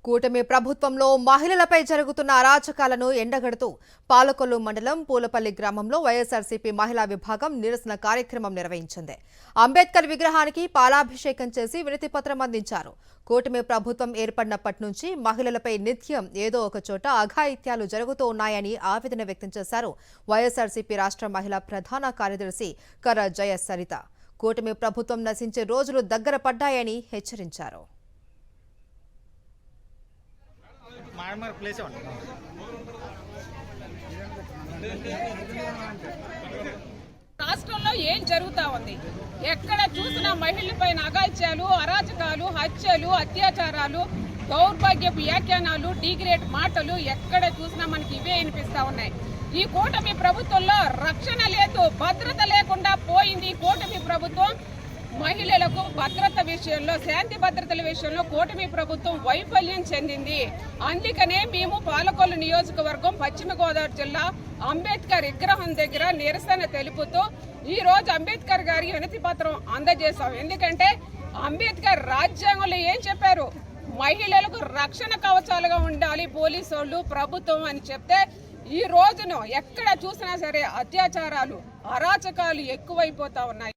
కూటమి ప్రభుత్వంలో మహిళలపై జరుగుతున్న అరాచకాలను ఎండగడుతూ పాలకొల్లు మండలం పూలపల్లి గ్రామంలో వైఎస్ఆర్సీపీ మహిళా విభాగం నిరసన కార్యక్రమం నిర్వహించింది. అంబేద్కర్ విగ్రహానికి పాలాభిషేకం చేసి వినతిపత్రం అందించారు. కూటమి ప్రభుత్వం ఏర్పడినప్పటి నుంచి మహిళలపై నిత్యం ఏదో ఒక చోట అఘాయిత్యాలు జరుగుతూ ఉన్నాయని ఆవేదన వ్యక్తం చేశారు వైఎస్ఆర్సీపీ రాష్ట్ర మహిళా ప్రధాన కార్యదర్శి కర్ర జయ సరిత. కూటమి ప్రభుత్వం నశించే రోజులు దగ్గర పడ్డాయని హెచ్చరించారు. రాష్ట్రంలో ఏం జరుగుతా ఉంది? ఎక్కడ చూసినా మహిళలపైన అగాత్యాలు, అరాచకాలు, హత్యలు, అత్యాచారాలు, దౌర్భాగ్యపు వ్యాఖ్యానాలు, డిగ్రేడ్ మాటలు ఎక్కడ చూసినా మనకి ఇవే వినిపిస్తా ఉన్నాయి. ఈ కూటమి ప్రభుత్వంలో రక్షణ లేదు, భద్రత లేకుండా పోయింది. ఈ కూటమి ప్రభుత్వం మహిళలకు భద్రత విషయంలో, శాంతి భద్రతల విషయంలో కూటమి ప్రభుత్వం వైఫల్యం చెందింది. అందుకనే మేము పాలకొల్లు నియోజకవర్గం పశ్చిమ గోదావరి జిల్లా అంబేద్కర్ విగ్రహం దగ్గర నిరసన తెలుపుతూ ఈ రోజు అంబేద్కర్ గారి వినతి పత్రం అందజేశాం. ఎందుకంటే అంబేద్కర్ రాజ్యాంగంలో ఏం చెప్పారు? మహిళలకు రక్షణ కవచాలుగా ఉండాలి పోలీసు వాళ్ళు, ప్రభుత్వం అని చెప్తే ఈ రోజును ఎక్కడ చూసినా సరే అత్యాచారాలు, అరాచకాలు ఎక్కువైపోతా ఉన్నాయి.